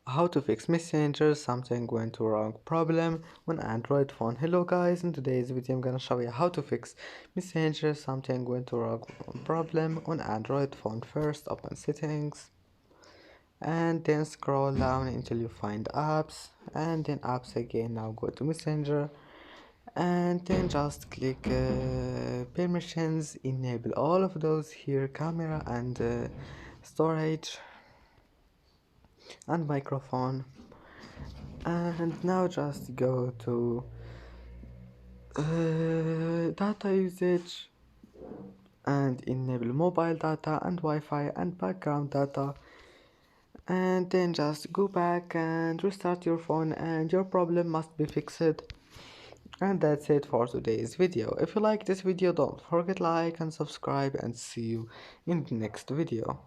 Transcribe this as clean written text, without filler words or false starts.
How to fix Messenger, something went wrong problem on Android phone. Hello guys, in today's video I'm gonna show you how to fix Messenger, something went wrong problem on Android phone. First open settings and then scroll down until you find apps and then apps again. Now go to Messenger and then just click permissions, enable all of those here, camera and storage and microphone. And now just go to data usage and enable mobile data and Wi-Fi and background data, and then just go back and restart your phone and your problem must be fixed. And that's it for today's video. If you like this video, don't forget like and subscribe, and see you in the next video.